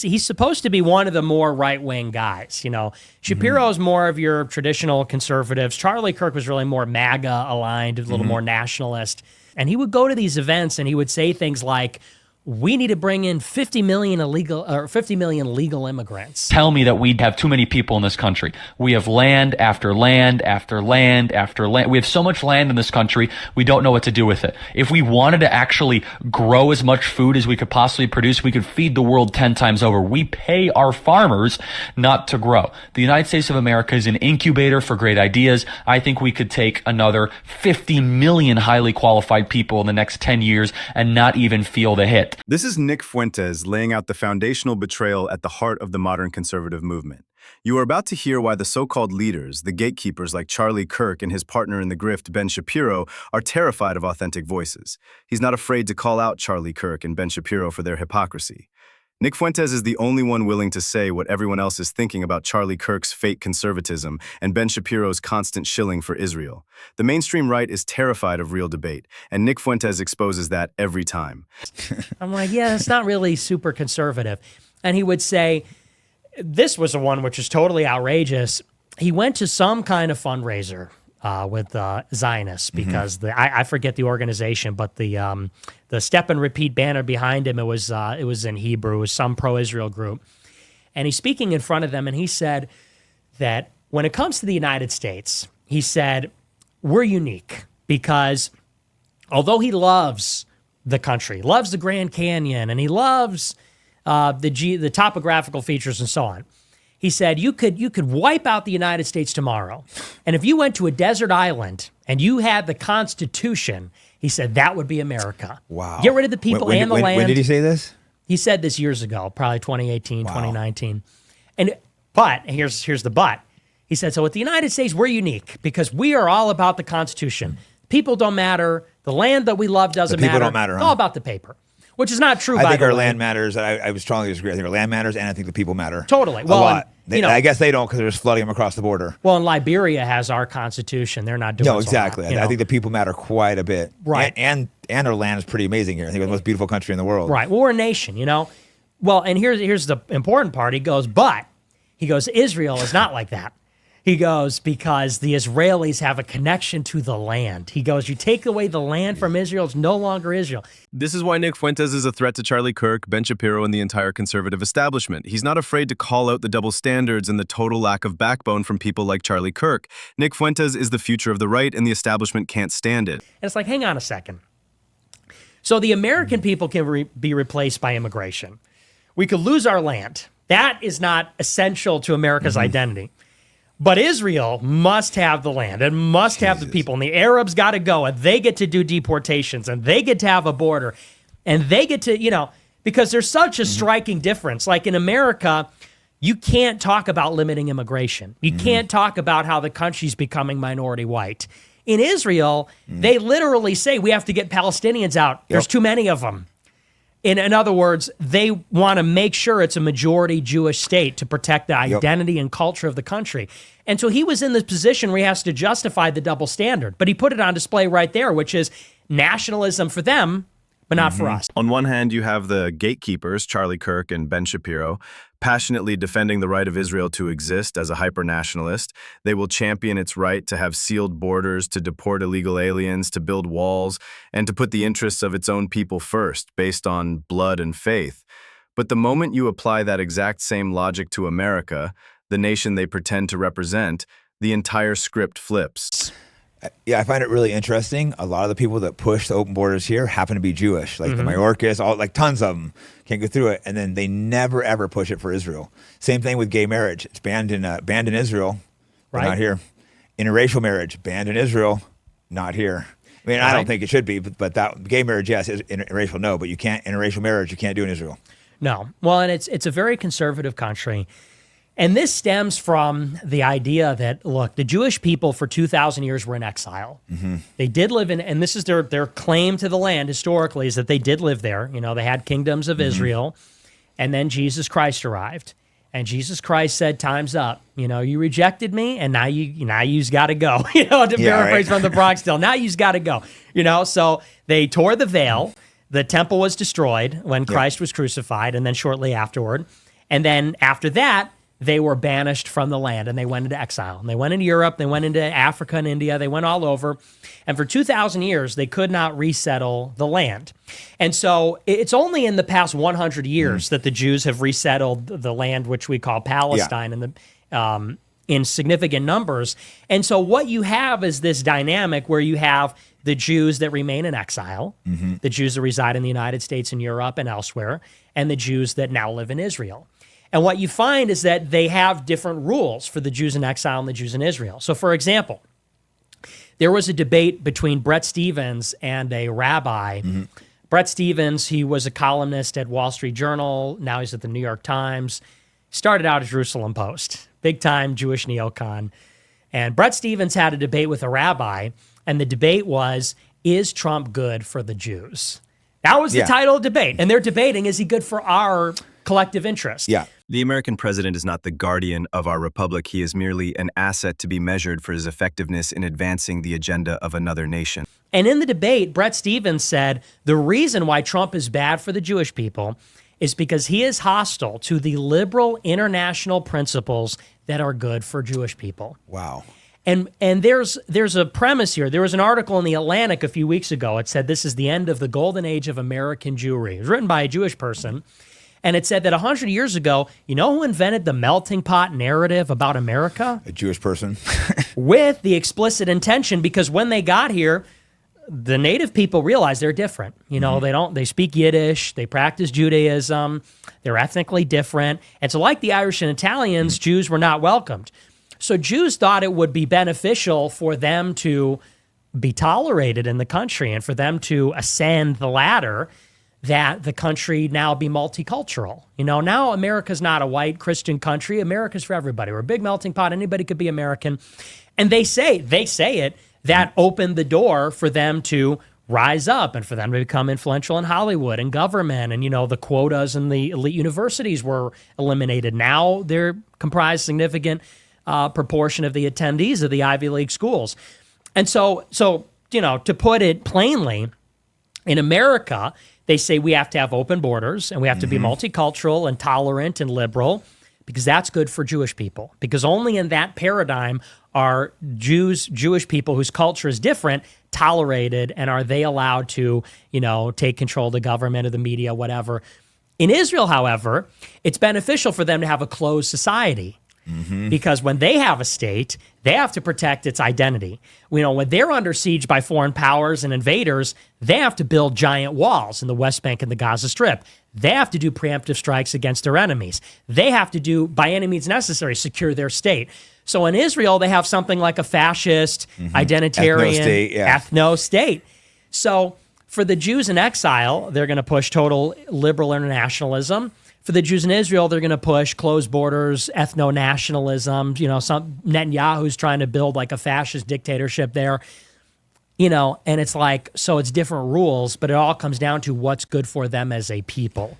He's supposed to be one of the more right-wing guys. Shapiro's more of your traditional conservatives. Charlie Kirk was really more MAGA aligned, a little more nationalist. And he would go to these events and he would say things like, we need to bring in 50 million legal immigrants. Tell me that we have too many people in this country. We have land after land after land after land. We have so much land in this country, we don't know what to do with it. If we wanted to actually grow as much food as we could possibly produce, we could feed the world 10 times over. We pay our farmers not to grow. The United States of America is an incubator for great ideas. I think we could take another 50 million highly qualified people in the next 10 years and not even feel the hit. This is Nick Fuentes laying out the foundational betrayal at the heart of the modern conservative movement. You are about to hear why the so-called leaders, the gatekeepers like Charlie Kirk and his partner in the grift, Ben Shapiro, are terrified of authentic voices. He's not afraid to call out Charlie Kirk and Ben Shapiro for their hypocrisy. Nick Fuentes is the only one willing to say what everyone else is thinking about Charlie Kirk's fake conservatism and Ben Shapiro's constant shilling for Israel. The mainstream right is terrified of real debate, and Nick Fuentes exposes that every time. I'm like, yeah, it's not really super conservative. And he would say, this was the one which is totally outrageous. He went to some kind of fundraiser with Zionists because I forget the organization, but the step and repeat banner behind him, it was in Hebrew, it was some pro-Israel group. And he's speaking in front of them, and he said that when it comes to the United States, he said, we're unique because although he loves the country, loves the Grand Canyon, and he loves the topographical features and so on, he said, you could wipe out the United States tomorrow. And if you went to a desert island and you had the Constitution, he said, that would be America. Wow. Get rid of the people and the land. When did he say this? He said this years ago, probably 2018, 2019. But here's the but. He said, so with the United States, we're unique because we are all about the Constitution. People don't matter. The land that we love doesn't matter. People don't matter, It's all about the paper. Which is not true, by the way. I think our land matters. I would strongly disagree. I think our land matters, and I think the people matter. Totally. Well, a lot. I guess they don't because they're just flooding them across the border. Well, and Liberia has our Constitution. They're not doing No, exactly. So hot, I think the people matter quite a bit. Right. And our land is pretty amazing here. I think we're the most beautiful country in the world. Right. Well, we're a nation, Well, and here's the important part. He goes, Israel is not like that. He goes, because the Israelis have a connection to the land. He goes, you take away the land from Israel, it's no longer Israel. This is why Nick Fuentes is a threat to Charlie Kirk, Ben Shapiro, and the entire conservative establishment. He's not afraid to call out the double standards and the total lack of backbone from people like Charlie Kirk. Nick Fuentes is the future of the right, and the establishment can't stand it. And it's like, hang on a second. So the American people can be replaced by immigration. We could lose our land. That is not essential to America's identity. But Israel must have the land and must have the people, and the Arabs got to go, and they get to do deportations, and they get to have a border, and they get to, because there's such a striking difference. Like in America, you can't talk about limiting immigration. You can't talk about how the country's becoming minority white. In Israel, they literally say we have to get Palestinians out. There's too many of them. In other words, they want to make sure it's a majority Jewish state to protect the identity and culture of the country. And so he was in this position where he has to justify the double standard. But he put it on display right there, which is nationalism for them, but not for us. On one hand, you have the gatekeepers, Charlie Kirk and Ben Shapiro, passionately defending the right of Israel to exist as a hyper-nationalist. They will champion its right to have sealed borders, to deport illegal aliens, to build walls, and to put the interests of its own people first, based on blood and faith. But the moment you apply that exact same logic to America, the nation they pretend to represent, the entire script flips. Yeah, I find it really interesting. A lot of the people that push the open borders here happen to be Jewish, like the Mayorkas, tons of them can't go through it, and then they never ever push it for Israel. Same thing with gay marriage; it's banned in Israel, but not here. Interracial marriage banned in Israel, not here. I mean, I don't think it should be, but that gay marriage, yes, interracial, no, but you can't interracial marriage, you can't do in Israel. No, well, and it's a very conservative country. And this stems from the idea that, look, the Jewish people for 2,000 years were in exile. They did live in, and this is their claim to the land historically, is that they did live there. They had kingdoms of Israel, and then Jesus Christ arrived. And Jesus Christ said, time's up. You rejected me, and now you's got to go. To paraphrase from the Bronx still, now you's got to go. So they tore the veil. The temple was destroyed when Christ was crucified, and then shortly afterward. And then after that, they were banished from the land and they went into exile. And they went into Europe, they went into Africa and India, they went all over. And for 2,000 years, they could not resettle the land. And so it's only in the past 100 years that the Jews have resettled the land, which we call Palestine, in significant numbers. And so what you have is this dynamic where you have the Jews that remain in exile, the Jews that reside in the United States and Europe and elsewhere, and the Jews that now live in Israel. And what you find is that they have different rules for the Jews in exile and the Jews in Israel. So, for example, there was a debate between Bret Stephens and a rabbi. Bret Stephens, he was a columnist at Wall Street Journal. Now he's at the New York Times. Started out at Jerusalem Post, big-time Jewish neocon. And Bret Stephens had a debate with a rabbi, and the debate was, is Trump good for the Jews? That was the title of the debate. And they're debating, is he good for our collective interest? Yeah. The American president is not the guardian of our republic. He is merely an asset to be measured for his effectiveness in advancing the agenda of another nation. And in the debate, Bret Stephens said the reason why Trump is bad for the Jewish people is because he is hostile to the liberal international principles that are good for Jewish people. Wow. And there's a premise here. There was an article in The Atlantic a few weeks ago. It said this is the end of the golden age of American Jewry. It was written by a Jewish person. And it said that 100 years ago, you know who invented the melting pot narrative about America? A Jewish person. With the explicit intention, because when they got here, the native people realized they're different. You know, they speak Yiddish, they practice Judaism, they're ethnically different. And so like the Irish and Italians, Jews were not welcomed. So Jews thought it would be beneficial for them to be tolerated in the country and for them to ascend the ladder, that the country now be multicultural. You know, now America's not a white Christian country. America's for everybody. We're a big melting pot. Anybody could be American. And they say it, that opened the door for them to rise up and for them to become influential in Hollywood and government. And, you know, the quotas in the elite universities were eliminated. Now they're comprise significant proportion of the attendees of the Ivy League schools. And so, you know, to put it plainly, in America, they say we have to have open borders and we have to be multicultural and tolerant and liberal because that's good for Jewish people. Because only in that paradigm are Jewish people whose culture is different tolerated, and are they allowed to, you know, take control of the government or the media, whatever. In Israel, however, it's beneficial for them to have a closed society. Because when they have a state, they have to protect its identity. You know, when they're under siege by foreign powers and invaders, they have to build giant walls in the West Bank and the Gaza Strip. They have to do preemptive strikes against their enemies. They have to do, by any means necessary, secure their state. So in Israel, they have something like a fascist, identitarian, ethno-state. So for the Jews in exile, they're going to push total liberal internationalism. For the Jews in Israel, they're going to push closed borders, ethno-nationalism. You know, some Netanyahu's trying to build like a fascist dictatorship there. You know, and it's like, so it's different rules, but it all comes down to what's good for them as a people.